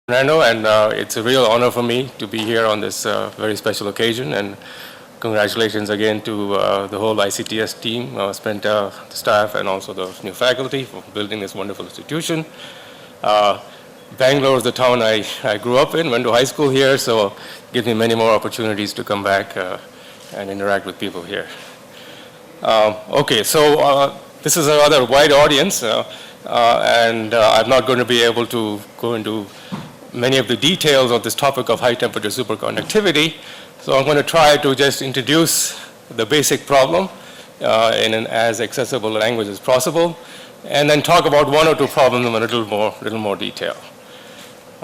Fernando, and it's a real honor for me to be here on this very special occasion. And congratulations again to the whole ICTS team, the staff, and also the new faculty for building this wonderful institution. Bangalore is the town I grew up in, went to high school here, so it gives me many more opportunities to come back and interact with people here. Okay, so this is a rather wide audience, and I'm not going to be able to go into many of the details of this topic of high temperature superconductivity. So I'm going to try to just introduce the basic problem in an as accessible language as possible, and then talk about one or two problems in a little more detail.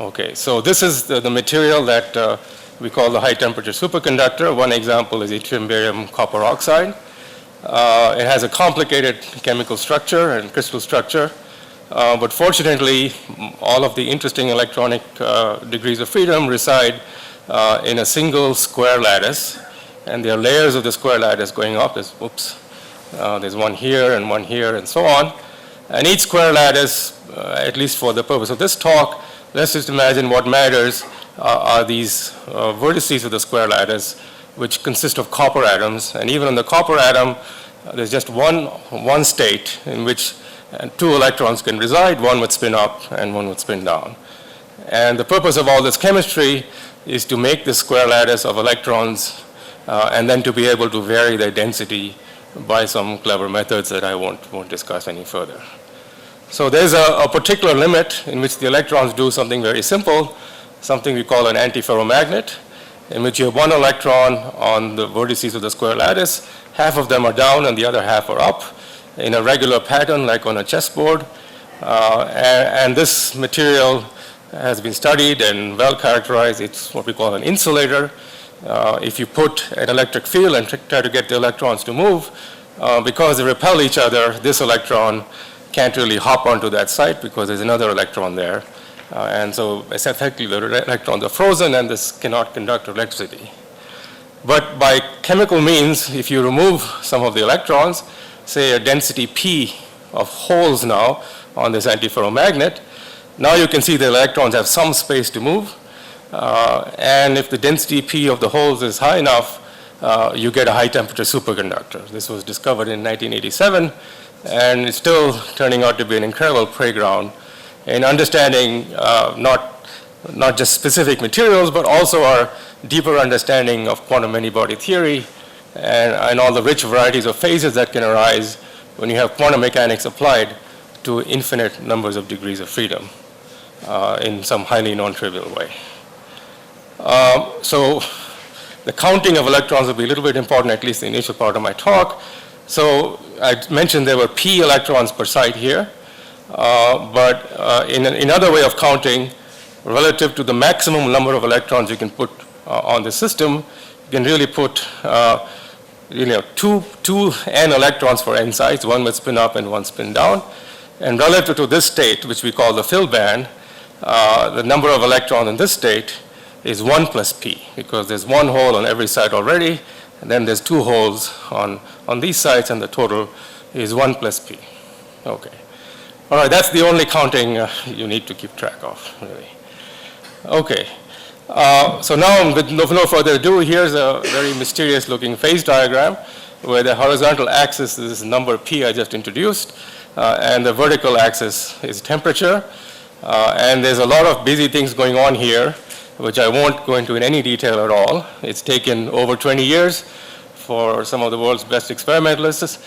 Okay, so this is the material that we call the high temperature superconductor. One example is yttrium barium copper oxide. It has a complicated chemical structure and crystal structure. But fortunately, all of the interesting electronic degrees of freedom reside in a single square lattice. And there are layers of the square lattice going up. There's one here, and so on. And each square lattice, at least for the purpose of this talk, let's just imagine what matters are these vertices of the square lattice, which consist of copper atoms. And even in the copper atom, there's just one state in which two electrons can reside, one would spin up and one would spin down. And the purpose of all this chemistry is to make this square lattice of electrons and then to be able to vary their density by some clever methods that I won't discuss any further. So there's a particular limit in which the electrons do something very simple, something we call an antiferromagnet, in which you have one electron on the vertices of the square lattice, half of them are down and the other half are up, in a regular pattern like on a chessboard. And this material has been studied and well characterized. It's what we call an insulator. If you put an electric field and try to get the electrons to move, because they repel each other, this electron can't really hop onto that site because there's another electron there. And so effectively the electrons are frozen and this cannot conduct electricity. But by chemical means, if you remove some of the electrons, say a density P of holes now on this antiferromagnet, now you can see the electrons have some space to move. And if the density P of the holes is high enough, you get a high temperature superconductor. This was discovered in 1987, and it's still turning out to be an incredible playground in understanding not just specific materials, but also our deeper understanding of quantum many-body theory and all the rich varieties of phases that can arise when you have quantum mechanics applied to infinite numbers of degrees of freedom in some highly non-trivial way. So the counting of electrons will be a little bit important, at least the initial part of my talk. So I mentioned there were p electrons per site here, but in another way of counting, relative to the maximum number of electrons you can put on the system, you can really put two n electrons for n sites, one would spin up and one spin down. And relative to this state, which we call the fill band, the number of electrons in this state is 1 plus p, because there's one hole on every site already, and then there's two holes on these sites, and the total is 1 plus p. Okay. All right, that's the only counting you need to keep track of, really. Okay. So now, with no further ado, here's a very mysterious looking phase diagram where the horizontal axis is this number p I just introduced, and the vertical axis is temperature. And there's a lot of busy things going on here, which I won't go into in any detail at all. It's taken over 20 years for some of the world's best experimentalists,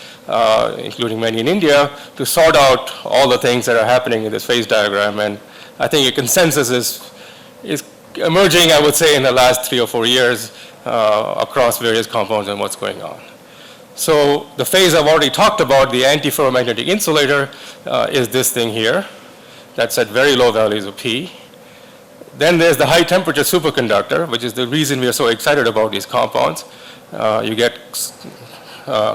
including many in India, to sort out all the things that are happening in this phase diagram. And I think a consensus is emerging, I would say, in the last 3 or 4 years across various compounds and what's going on. So the phase I've already talked about, the antiferromagnetic insulator, is this thing here. That's at very low values of P. Then there's the high temperature superconductor, which is the reason we are so excited about these compounds. You get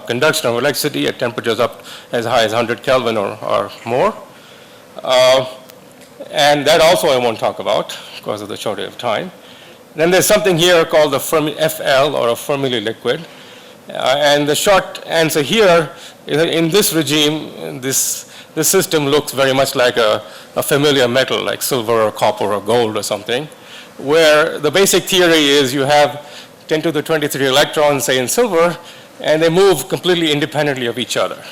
conduction of electricity at temperatures up as high as 100 Kelvin or more. And that also I won't talk about because of the shortage of time. Then there's something here called the FL, or a Fermi liquid. And the short answer here is that in this regime, this this system looks very much like a familiar metal, like silver or copper or gold or something, where the basic theory is you have 10 to the 23 electrons, say in silver, and they move completely independently of each other.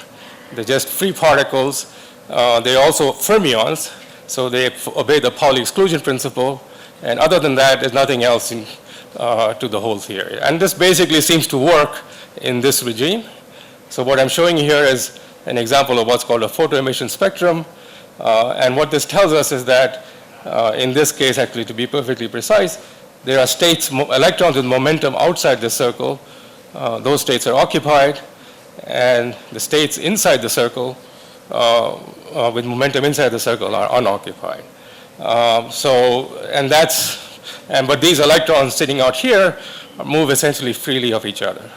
They're just free particles. They're also fermions, so they obey the Pauli exclusion principle. And other than that, there's nothing else to the whole theory. And this basically seems to work in this regime. So what I'm showing you here is an example of what's called a photoemission spectrum. And what this tells us is that, in this case, actually, to be perfectly precise, there are states, electrons with momentum outside the circle. Those states are occupied. And the states inside the circle with momentum inside the circle are unoccupied. But these electrons sitting out here move essentially freely of each other.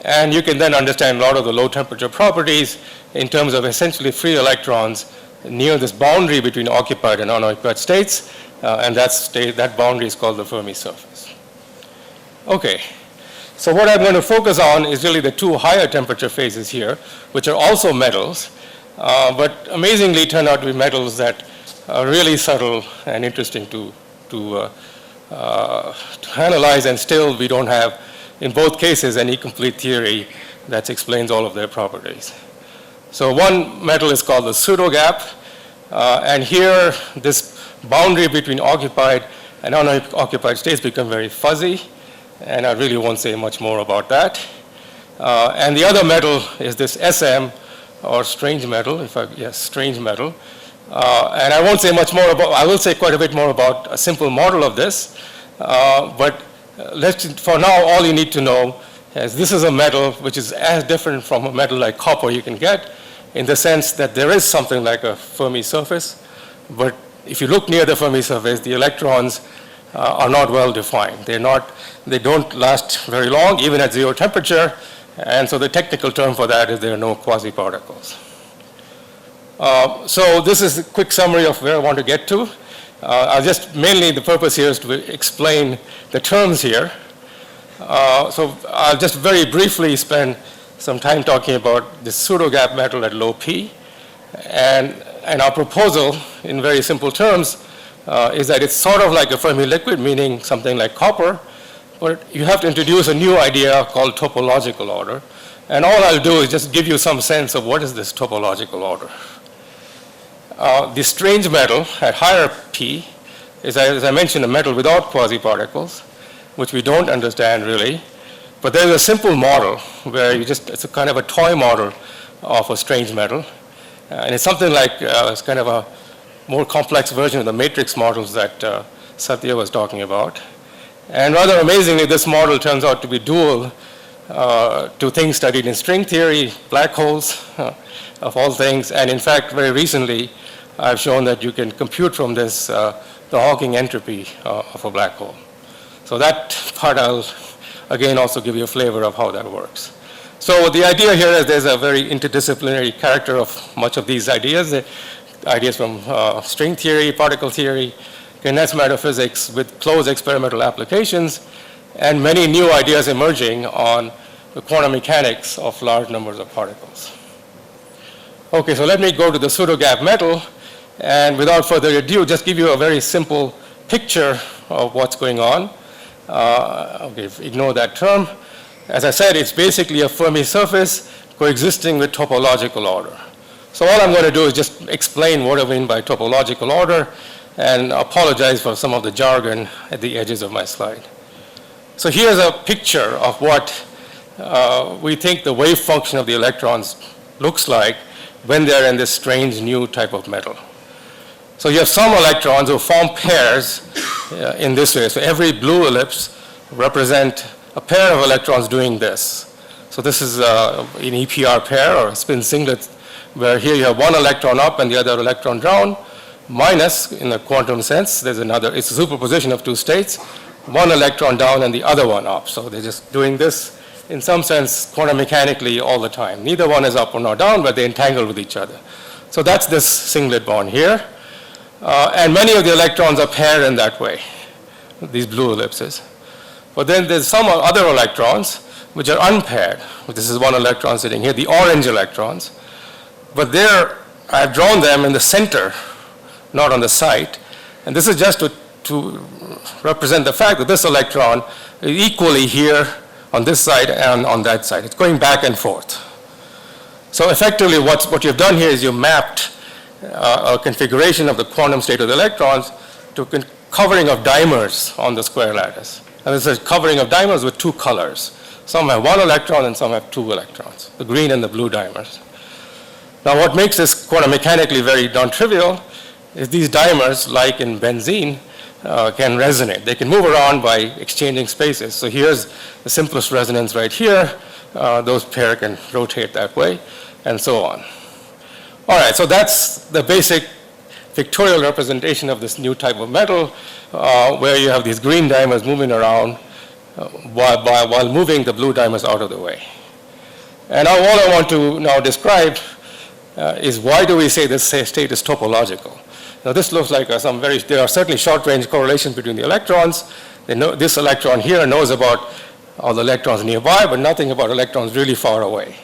And you can then understand a lot of the low temperature properties in terms of essentially free electrons near this boundary between occupied and unoccupied states, and that boundary is called the Fermi surface. Okay, so what I'm going to focus on is really the two higher temperature phases here, which are also metals, but amazingly turn out to be metals that are really subtle and interesting to analyze, and still we don't have, in both cases, any complete theory that explains all of their properties. So one metal is called the pseudo gap, and here this boundary between occupied and unoccupied states become very fuzzy, and I really won't say much more about that. And the other metal is this SM, or strange metal, strange metal. And I won't say much more about, I will say quite a bit more about a simple model of this, but for now, all you need to know is this is a metal which is as different from a metal like copper you can get, in the sense that there is something like a Fermi surface, but if you look near the Fermi surface, the electrons are not well defined. They don't last very long, even at 0 temperature, and so the technical term for that is there are no quasi-particles. So this is a quick summary of where I want to get to. Mainly the purpose here is to explain the terms here. So I'll just very briefly spend some time talking about this pseudo gap metal at low P. And our proposal, in very simple terms, is that it's sort of like a Fermi liquid, meaning something like copper, but you have to introduce a new idea called topological order. And all I'll do is just give you some sense of what is this topological order. The strange metal at higher P is, as I mentioned, a metal without quasi-particles, which we don't understand really. But there's a simple model where it's a kind of a toy model of a strange metal. And it's something like, it's kind of a more complex version of the matrix models that Satya was talking about. And rather amazingly, this model turns out to be dual to things studied in string theory, black holes, of all things. And in fact, very recently, I've shown that you can compute from this the Hawking entropy of a black hole. So that part I'll, again, also give you a flavor of how that works. So the idea here is there's a very interdisciplinary character of much of these ideas. Ideas from string theory, particle theory, condensed matter physics with close experimental applications, and many new ideas emerging on the quantum mechanics of large numbers of particles. Okay, so let me go to the pseudo gap metal, and without further ado, just give you a very simple picture of what's going on. Okay, ignore that term. As I said, it's basically a Fermi surface coexisting with topological order. So all I'm going to do is just explain what I mean by topological order and apologize for some of the jargon at the edges of my slide. So here's a picture of what we think the wave function of the electrons looks like when they're in this strange new type of metal. So you have some electrons who form pairs in this way. So every blue ellipse represents a pair of electrons doing this. So this is an EPR pair or a spin singlet, where here you have one electron up and the other electron down, minus, in the quantum sense, there's another, it's a superposition of two states, one electron down and the other one up. So they're just doing this, in some sense, quantum mechanically all the time. Neither one is up or not down, but they entangle with each other. So that's this singlet bond here. And many of the electrons are paired in that way, these blue ellipses. But then there's some other electrons which are unpaired. This is one electron sitting here, the orange electrons. But they're I've drawn them in the center, not on the site. And this is just to represent the fact that this electron is equally here on this side and on that side. It's going back and forth. So effectively what you've done here is you mapped a configuration of the quantum state of the electrons to covering of dimers on the square lattice. And this is covering of dimers with two colors. Some have one electron and some have two electrons, the green and the blue dimers. Now what makes this quantum mechanically very non-trivial is these dimers, like in benzene, can resonate. They can move around by exchanging spaces. So here's the simplest resonance right here. Those pair can rotate that way, and so on. All right, so that's the basic pictorial representation of this new type of metal, where you have these green dimers moving around while moving the blue dimers out of the way. And now all I want to now describe is why do we say this state is topological? Now this looks like there are certainly short-range correlations between the electrons. This electron here knows about all the electrons nearby, but nothing about electrons really far away.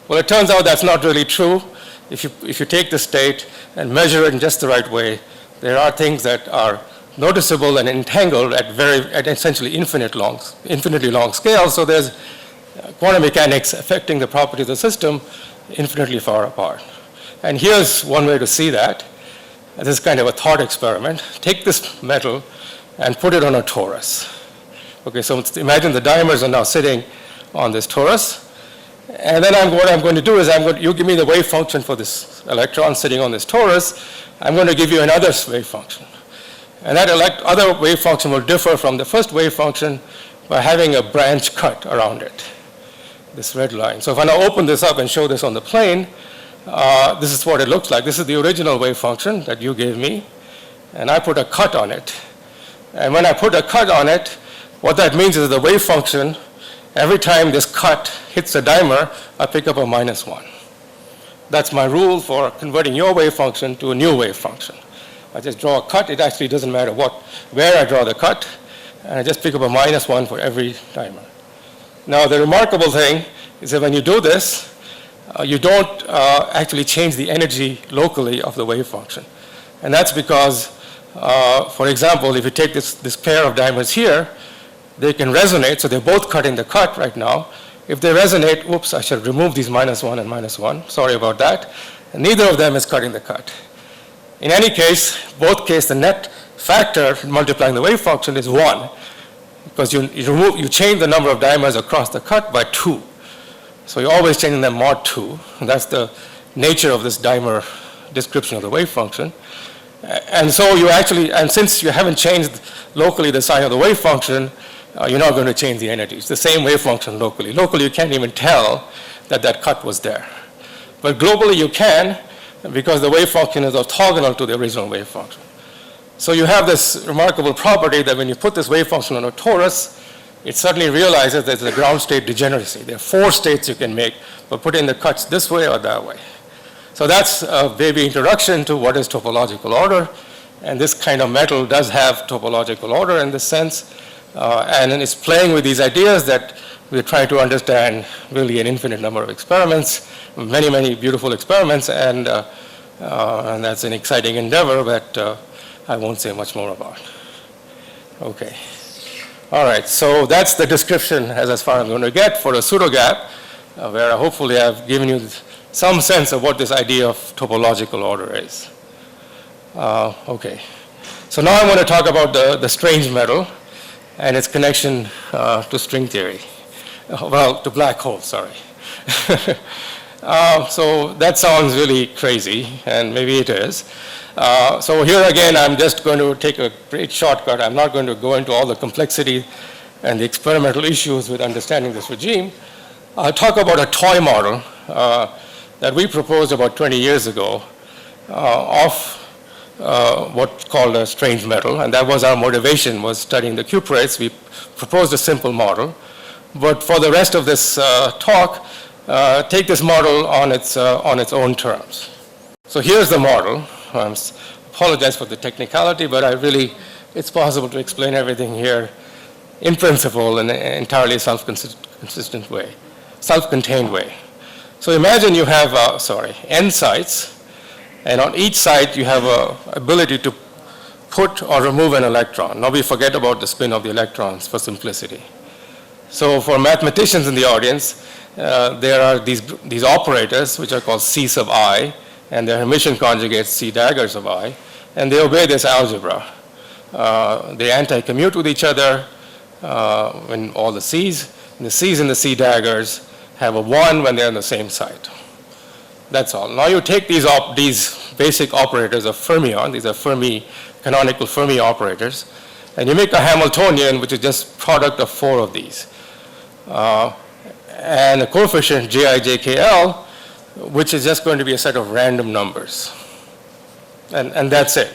Well, it turns out that's not really true. If you take the state and measure it in just the right way, there are things that are noticeable and entangled at essentially infinitely long scales. So there's quantum mechanics affecting the properties of the system infinitely far apart. And here's one way to see that. This is kind of a thought experiment. Take this metal and put it on a torus. Okay, so imagine the dimers are now sitting on this torus. And then what I'm going to do is you give me the wave function for this electron sitting on this torus. I'm going to give you another wave function. And that other wave function will differ from the first wave function by having a branch cut around it, this red line. So if I now open this up and show this on the plane, this is what it looks like. This is the original wave function that you gave me, and I put a cut on it. And when I put a cut on it, what that means is the wave function, every time this cut hits a dimer, I pick up a -1. That's my rule for converting your wave function to a new wave function. I just draw a cut. It actually doesn't matter where I draw the cut, and I just pick up a -1 for every dimer. Now, the remarkable thing is that when you do this, you don't actually change the energy locally of the wave function. And that's because, for example, if you take this pair of dimers here, they can resonate, so they're both cutting the cut right now. If they resonate, oops, I should remove these -1 and -1. Sorry about that. And neither of them is cutting the cut. In any case, both cases, the net factor multiplying the wave function is 1, because you change the number of dimers across the cut by 2. So you're always changing them mod 2. And that's the nature of this dimer description of the wave function. And so and since you haven't changed locally the sign of the wave function, you're not going to change the energy. It's the same wave function locally. Locally, you can't even tell that cut was there. But globally, you can, because the wave function is orthogonal to the original wave function. So you have this remarkable property that when you put this wave function on a torus, it suddenly realizes there's a ground state degeneracy. There are 4 states you can make, but put in the cuts this way or that way. So that's a baby introduction to what is topological order. And this kind of metal does have topological order in this sense. And it's playing with these ideas that we're trying to understand really an infinite number of experiments, many, many beautiful experiments, and that's an exciting endeavor that I won't say much more about. Okay. All right, so that's the description as far as I'm going to get for a pseudo gap, where hopefully I've given you some sense of what this idea of topological order is. Okay. So now I want to talk about the strange metal and its connection to string theory. Well, to black holes, sorry. So that sounds really crazy, and maybe it is. So here again, I'm just going to take a great shortcut. I'm not going to go into all the complexity and the experimental issues with understanding this regime. I'll talk about a toy model that we proposed about 20 years ago of what's called a strange metal, and that was our motivation, was studying the cuprates. We proposed a simple model, but for the rest of this talk, take this model on its own terms. So here's the model. I apologize for the technicality, but it's possible to explain everything here in principle in an entirely self-consistent way, self-contained way. So imagine you have, n sites, And on each side, you have an ability to put or remove an electron. Now we forget about the spin of the electrons for simplicity. So for mathematicians in the audience, there are these operators, which are called C sub I, and their Hermitian conjugates C daggers of I, and they obey this algebra. They anti-commute with each other when all the C's, and the C's and the C daggers have a 1 when they're on the same side. That's all. Now you take these basic operators of fermion, these are canonical Fermi operators, and you make a Hamiltonian, which is just product of 4 of these. And a coefficient JIJKL, which is just going to be a set of random numbers. And that's it.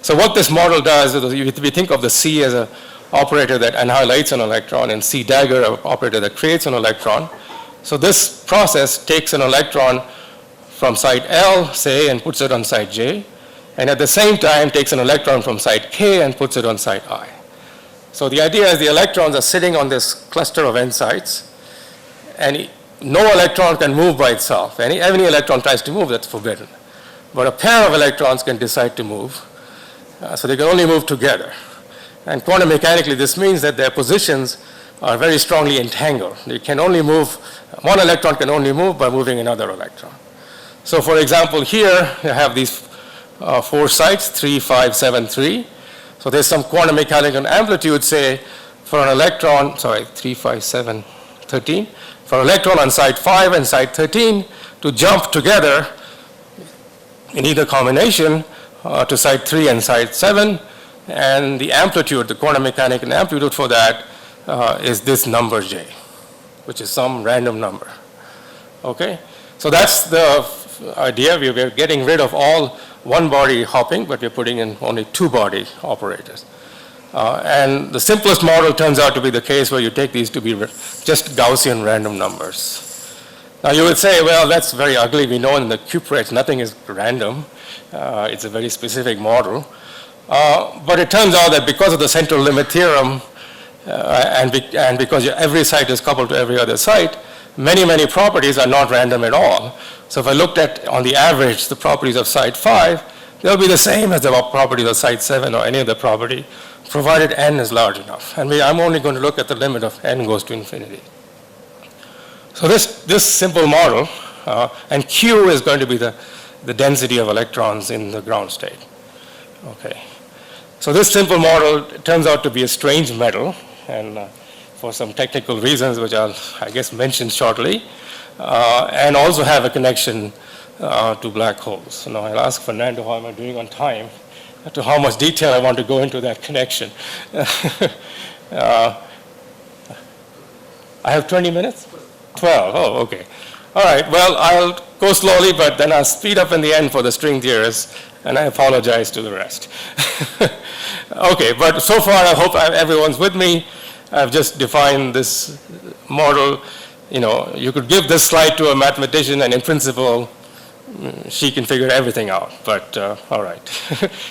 So what this model does is we think of the C as an operator that annihilates an electron and C dagger an operator that creates an electron. So this process takes an electron from site L, say, and puts it on site J, and at the same time takes an electron from site K and puts it on site I. So the idea is the electrons are sitting on this cluster of n sites, and no electron can move by itself. Any electron tries to move, that's forbidden. But a pair of electrons can decide to move, so they can only move together. And quantum mechanically, this means that their positions are very strongly entangled. They can only move, one electron can only move by moving another electron. So for example, here you have these 4 sites, 3, 5, 7, 3. So there's some quantum mechanical amplitude, say, for an electron, 3, 5, 7, 13, for an electron on site 5 and site 13 to jump together in either combination to site 3 and site 7, and the amplitude, the quantum mechanical amplitude for that is this number J, which is some random number. Okay? So that's the idea. We're getting rid of all one-body hopping, but we're putting in only 2-body operators. And the simplest model turns out to be the case where you take these to be just Gaussian random numbers. Now you would say, well, that's very ugly. We know in the cuprates nothing is random. It's a very specific model. But it turns out that because of the central limit theorem and because every site is coupled to every other site, many properties are not random at all. So if I looked at, on the average, the properties of site 5, they'll be the same as the properties of site 7 or any other property, provided n is large enough. And I'm only going to look at the limit of n goes to infinity. So this simple model, and Q is going to be the density of electrons in the ground state. Okay. So this simple model turns out to be a strange metal, and for some technical reasons, which I'll, I guess, mention shortly, and also have a connection to black holes. So now I'll ask Fernando how am I doing on time, to how much detail I want to go into that connection. I have 20 minutes? 12, oh, okay. All right, well, I'll go slowly, but then I'll speed up in the end for the string theorists, and I apologize to the rest. Okay, but so far I hope everyone's with me. I've just defined this model. You know, you could give this slide to a mathematician, and in principle, she can figure everything out, but all right.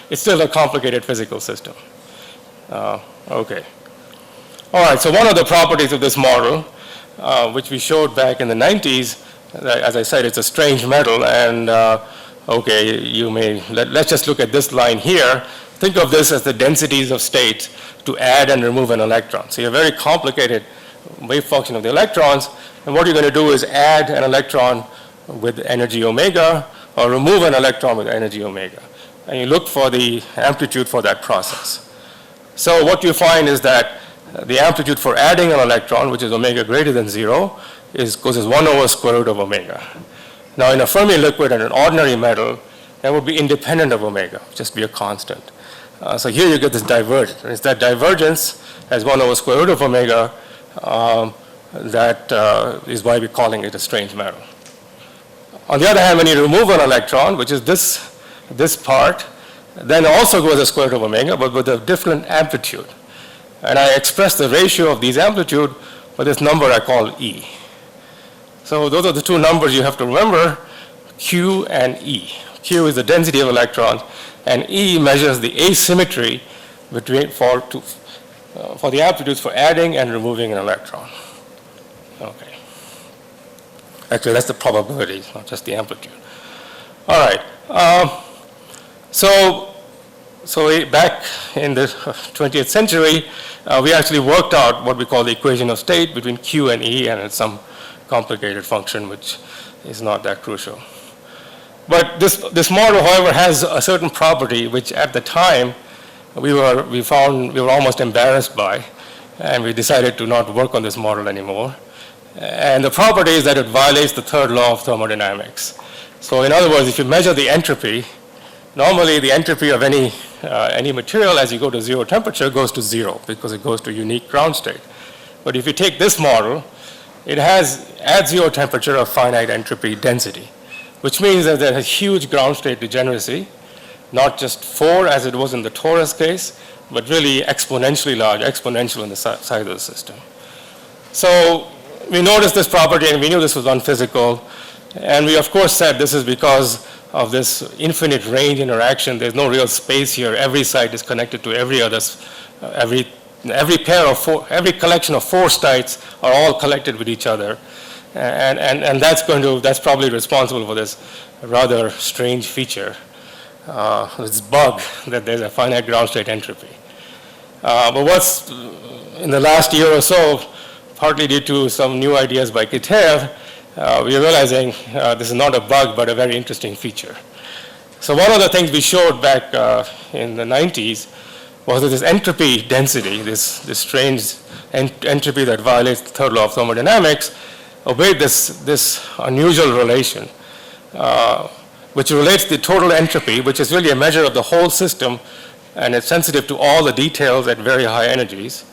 It's still a complicated physical system. Okay. All right, so one of the properties of this model, which we showed back in the 90s, as I said, it's a strange metal, and okay, you may, let's just look at this line here. Think of this as the densities of states to add and remove an electron. So you have a very complicated wave function of the electrons, and what you're going to do is add an electron with energy omega, or remove an electron with energy omega. And you look for the amplitude for that process. So what you find is that the amplitude for adding an electron, which is omega greater than 0, goes as 1 over square root of omega. Now in a Fermi liquid and an ordinary metal, that would be independent of omega, just be a constant. So here you get this divergence. It's that divergence as 1 over square root of omega that is why we're calling it a strange metal. On the other hand, when you remove an electron, which is this part, then also goes as square root of omega, but with a different amplitude. And I express the ratio of these amplitude with this number I call E. So those are the two numbers you have to remember, Q and E. Q is the density of electrons, and E measures the asymmetry between for the amplitudes for adding and removing an electron. Okay. Actually, that's the probability, not just the amplitude. All right. So back in the 20th century, we actually worked out what we call the equation of state between Q and E, and it's some complicated function which is not that crucial. But this model, however, has a certain property which at the time we were almost embarrassed by, and we decided to not work on this model anymore. And the property is that it violates the third law of thermodynamics. So in other words, if you measure the entropy, normally the entropy of any material as you go to zero temperature goes to zero because it goes to unique ground state. But if you take this model, it has at zero temperature a finite entropy density, which means that there's a huge ground state degeneracy, not just 4 as it was in the torus case, but really exponentially large, exponential in the size of the system. So we noticed this property and we knew this was unphysical. And we of course said this is because of this infinite range interaction. There's no real space here. Every site is connected to every other, every collection of 4 sites are all connected with each other. And that's probably responsible for this rather strange feature, this bug that there's a finite ground state entropy. But what's in the last year or so, partly due to some new ideas by Keter, we are realizing this is not a bug, but a very interesting feature. So one of the things we showed back in the 90s was that this entropy density, this strange entropy that violates the third law of thermodynamics, obeyed this unusual relation, which relates the total entropy, which is really a measure of the whole system, and it's sensitive to all the details at very high energies.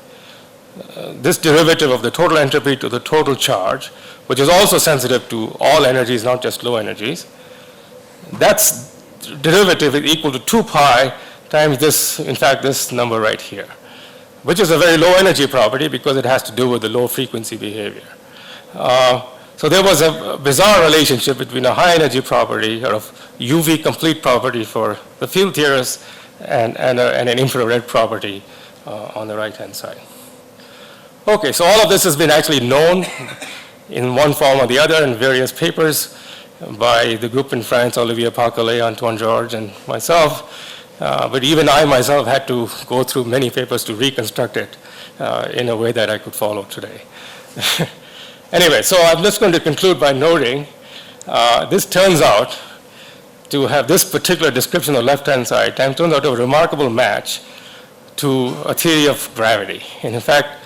This derivative of the total entropy to the total charge, which is also sensitive to all energies, not just low energies, that's derivative is equal to 2 pi times this, in fact, this number right here, which is a very low energy property because it has to do with the low frequency behavior. So there was a bizarre relationship between a high energy property or a UV complete property for the field theorists and an infrared property on the right-hand side. Okay, so all of this has been actually known in one form or the other in various papers by the group in France, Olivier Pacolet, Antoine Georges, and myself. But even I myself had to go through many papers to reconstruct it in a way that I could follow today. Anyway, so I'm just going to conclude by noting this turns out to have this particular description on the left-hand side, turns out to a remarkable match to a theory of gravity. And in fact,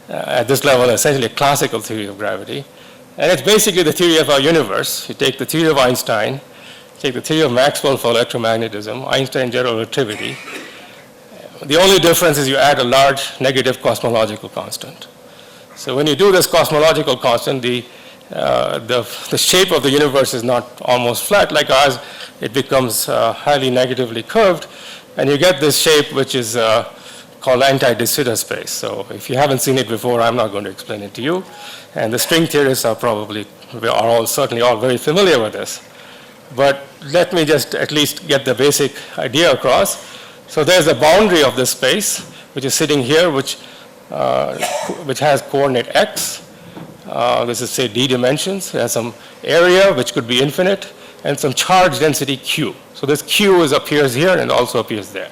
at this level, essentially a classical theory of gravity. And it's basically the theory of our universe. You take the theory of Einstein, take the theory of Maxwell for electromagnetism, Einstein general relativity. The only difference is you add a large negative cosmological constant. So when you do this cosmological constant, the shape of the universe is not almost flat like ours. It becomes highly negatively curved, and you get this shape which is called anti-de Sitter space. So if you haven't seen it before, I'm not going to explain it to you. And the string theorists are certainly all very familiar with this. But let me just at least get the basic idea across. So there's a boundary of this space, which is sitting here, which has coordinate x. This is, say, d dimensions. It has some area, which could be infinite, and some charge density q. So this q appears here and also appears there.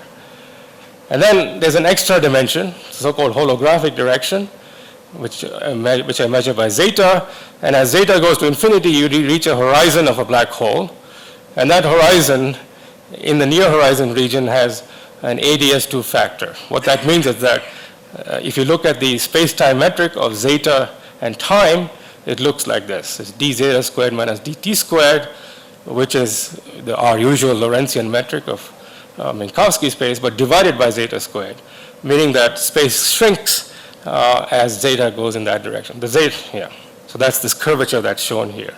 And then there's an extra dimension, so-called holographic direction, which I measure by zeta. And as zeta goes to infinity, you reach a horizon of a black hole. And that horizon, in the near horizon region, has an ADS2 factor. What that means is that if you look at the space-time metric of zeta and time, it looks like this. It's d zeta squared minus dt squared, which is our usual Lorentzian metric of Minkowski space, but divided by zeta squared, meaning that space shrinks as zeta goes in that direction. So that's this curvature that's shown here.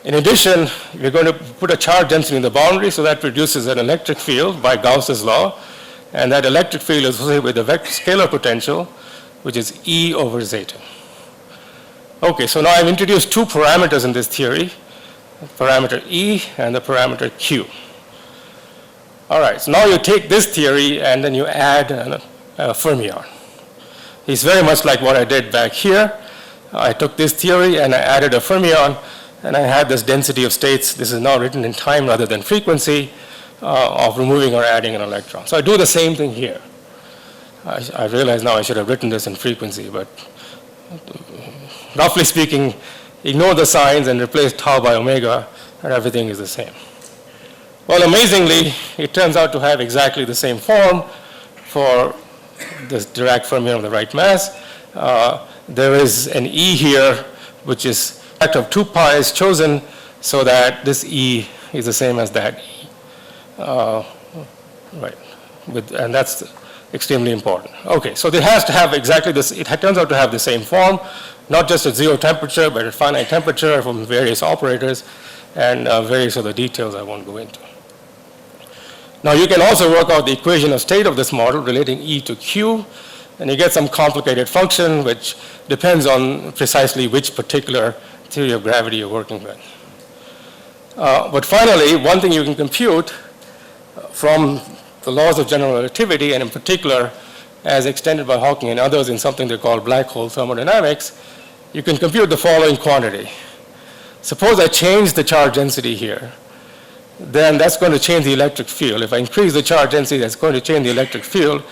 In addition, we're going to put a charge density in the boundary, so that produces an electric field by Gauss's law, and that electric field is associated with the vector scalar potential, which is E over zeta. Okay, so now I've introduced 2 parameters in this theory, the parameter E and the parameter Q. All right, so now you take this theory and then you add a fermion. It's very much like what I did back here. I took this theory and I added a fermion, and I had this density of states. This is now written in time rather than frequency of removing or adding an electron. So I do the same thing here. I realize now I should have written this in frequency, but roughly speaking, ignore the signs and replace tau by omega, and everything is the same. Well, amazingly, it turns out to have exactly the same form for this Dirac fermion of the right mass. There is an E here, which is a factor of 2 pi is chosen so that this E is the same as that E. Right, and that's extremely important. Okay, so it has to have exactly this, it turns out to have the same form, not just at 0 temperature, but at finite temperature from various operators and various other details I won't go into. Now you can also work out the equation of state of this model relating E to Q, and you get some complicated function which depends on precisely which particular theory of gravity you're working with. But finally, one thing you can compute from the laws of general relativity, and in particular as extended by Hawking and others in something they call black hole thermodynamics, you can compute the following quantity. Suppose I change the charge density here, then that's going to change the electric field. If I increase the charge density, that's going to change the electric field.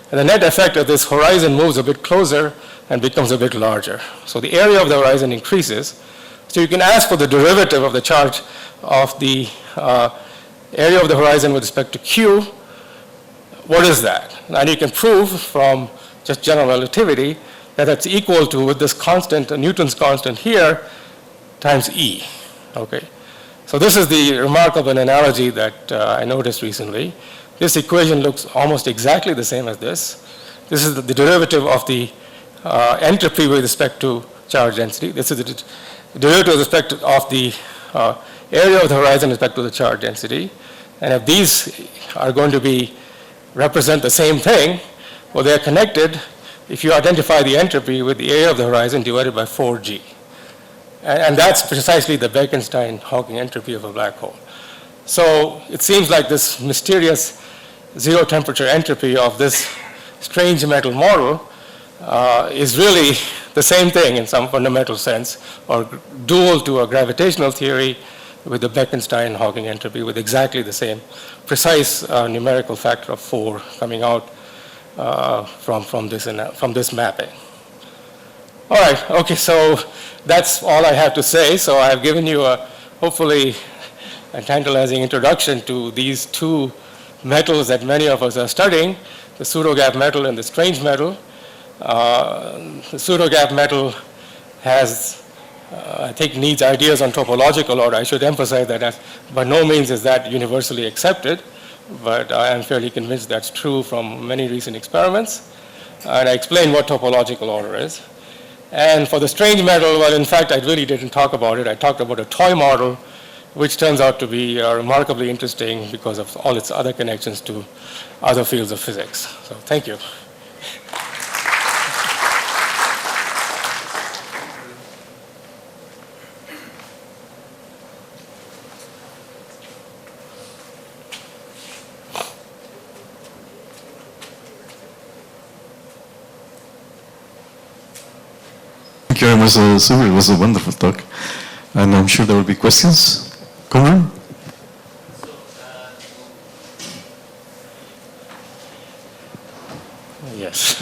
And the net effect of this horizon moves a bit closer and becomes a bit larger. So the area of the horizon increases. So you can ask for the derivative of the charge of the area of the horizon with respect to Q. What is that? And you can prove from just general relativity that that's equal to, with this constant, Newton's constant here, times E. Okay. So this is the remarkable analogy that I noticed recently. This equation looks almost exactly the same as this. This is the derivative of the entropy with respect to charge density. This is the derivative with respect of the area of the horizon with respect to the charge density. And if these are going to represent the same thing, well, they're connected if you identify the entropy with the area of the horizon divided by 4g. And that's precisely the Bekenstein-Hawking entropy of a black hole. So it seems like this mysterious zero temperature entropy of this strange metal model is really the same thing in some fundamental sense, or dual to a gravitational theory with the Bekenstein-Hawking entropy with exactly the same precise numerical factor of 4 coming out from this mapping. All right, okay, so that's all I have to say. So I've given you hopefully a tantalizing introduction to these two metals that many of us are studying, the pseudo-gap metal and the strange metal. The pseudo-gap metal has, I think, needs ideas on topological order. I should emphasize that by no means is that universally accepted, but I am fairly convinced that's true from many recent experiments. And I explained what topological order is. And for the strange metal, well, in fact, I really didn't talk about it. I talked about a toy model, which turns out to be remarkably interesting because of all its other connections to other fields of physics. So thank you. Thank you very much, Subir. It was a wonderful talk. And I'm sure there will be questions. Conrad? Yes,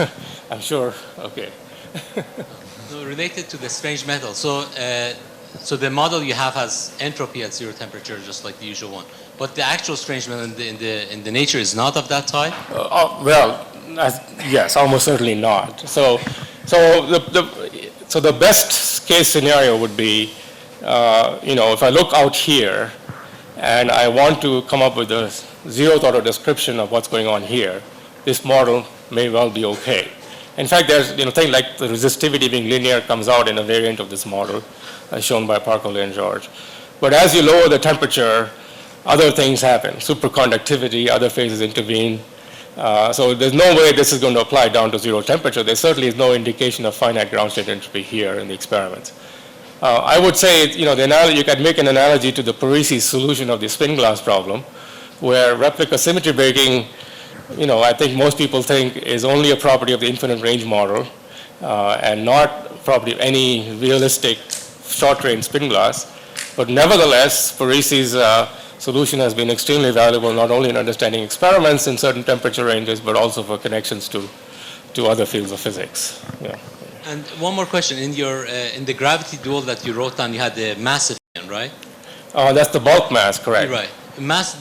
I'm sure. Okay. So related to the strange metal, so the model you have has entropy at 0 temperature, just like the usual one. But the actual strange metal in the nature is not of that type? Well, yes, almost certainly not. So the best case scenario would be, if I look out here and I want to come up with a zeroth order description of what's going on here, this model may well be okay. In fact, there's things like the resistivity being linear comes out in a variant of this model, as shown by Parker and George. But as you lower the temperature, other things happen. Superconductivity, other phases intervene. So there's no way this is going to apply down to 0 temperature. There certainly is no indication of finite ground state entropy here in the experiments. I would say, you could make an analogy to the Parisi solution of the spin glass problem, where replica symmetry breaking, I think most people think is only a property of the infinite range model and not property of any realistic short range spin glass. But nevertheless, Parisi's solution has been extremely valuable, not only in understanding experiments in certain temperature ranges, but also for connections to other fields of physics. Yeah. And one more question. In your in the gravity dual that you wrote down, you had the mass efficient, right? That's the bulk mass, correct? Right. Mass,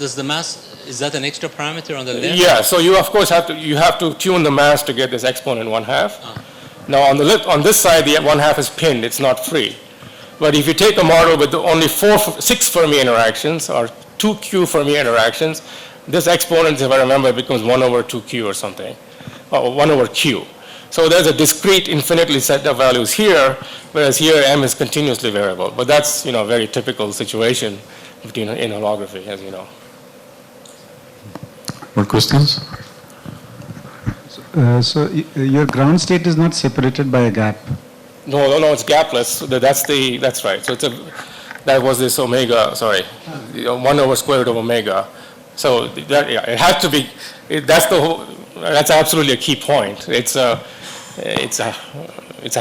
is that an extra parameter on the left? Yeah, so you of course have to tune the mass to get this exponent 1/2. Now on this side, the 1/2 is pinned, it's not free. But if you take a model with only 6 Fermi interactions or 2Q Fermi interactions, this exponent, if I remember, becomes 1/2Q or something, or 1/Q. So there's a discrete infinitely set of values here, whereas here M is continuously variable. But that's, a very typical situation between in holography, as you know. More questions? So your ground state is not separated by a gap. No, it's gapless. That's right. So that was this omega, 1/√of omega. So it has to be, that's absolutely a key point. It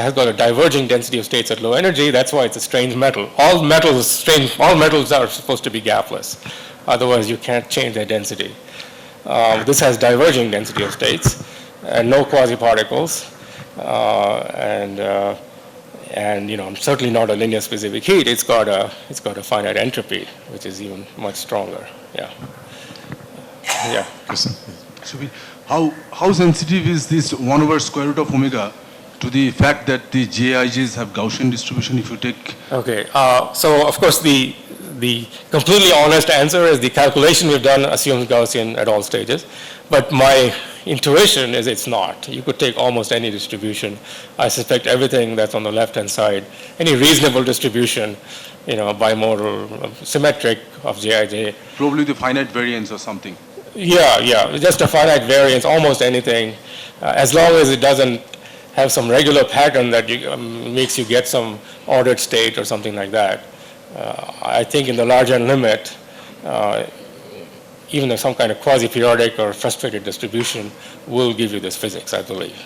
has got a diverging density of states at low energy. That's why it's a strange metal. All metals are supposed to be gapless. Otherwise, you can't change their density. This has diverging density of states and no quasi-particles. And certainly not a linear specific heat. It's got a finite entropy, which is even much stronger. Yeah. Subir, how sensitive is this 1/√of omega to the fact that the JIJs have Gaussian distribution? If you take Okay. So of course the completely honest answer is the calculation we've done assumes Gaussian at all stages, but my intuition is it's not. You could take almost any distribution. I suspect everything that's on the left-hand side, any reasonable distribution, bimodal, symmetric of JIJ. probably the finite variance or something. Yeah, just a finite variance, almost anything, as long as it doesn't have some regular pattern that makes you get some ordered state or something like that. I think in the large N limit, even if some kind of quasi-periodic or frustrated distribution will give you this physics, I believe.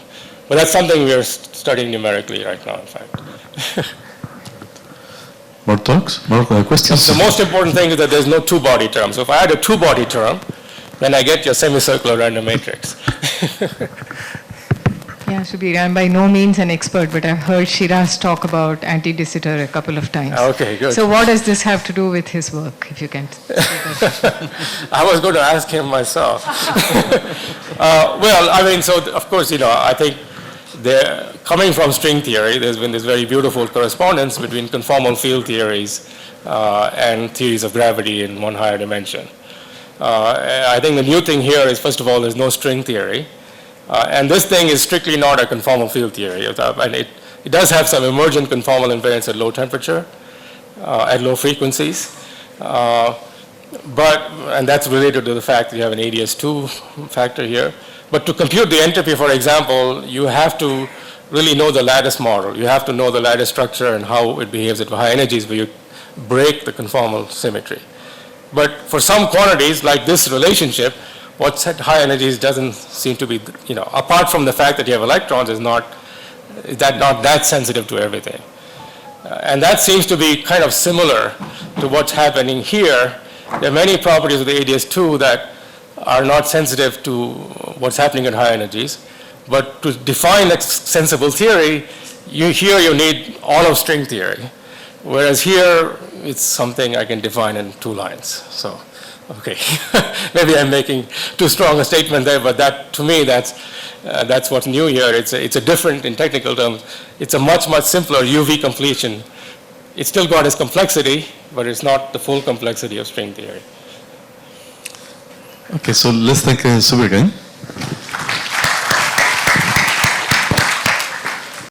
But that's something we are studying numerically right now, in fact. More talks? More questions? The most important thing is that there's no two-body term. So if I add a two-body term, then I get your semicircular random matrix. Yeah, Subir, I'm by no means an expert, but I've heard Shiraz talk about anti-de Sitter a couple of times. Okay, good. So what does this have to do with his work, if you can say that? I was going to ask him myself. So of course, I think coming from string theory, there's been this very beautiful correspondence between conformal field theories and theories of gravity in one higher dimension. I think the new thing here is, first of all, there's no string theory. And this thing is strictly not a conformal field theory. And it does have some emergent conformal invariance at low temperature, at low frequencies. And that's related to the fact that you have an ADS2 factor here. But to compute the entropy, for example, you have to really know the lattice model. You have to know the lattice structure and how it behaves at high energies where you break the conformal symmetry. But for some quantities, like this relationship, what's at high energies doesn't seem to be, apart from the fact that you have electrons, is not that sensitive to everything. And that seems to be kind of similar to what's happening here. There are many properties of the ADS2 that are not sensitive to what's happening at high energies. But to define a sensible theory, you need all of string theory. Whereas here, it's something I can define in 2 lines. So, okay, maybe I'm making too strong a statement there, but to me, that's what's new here. It's a different, in technical terms, it's a much, much simpler UV completion. It's still got its complexity, but it's not the full complexity of string theory. Okay, so let's thank Subir again.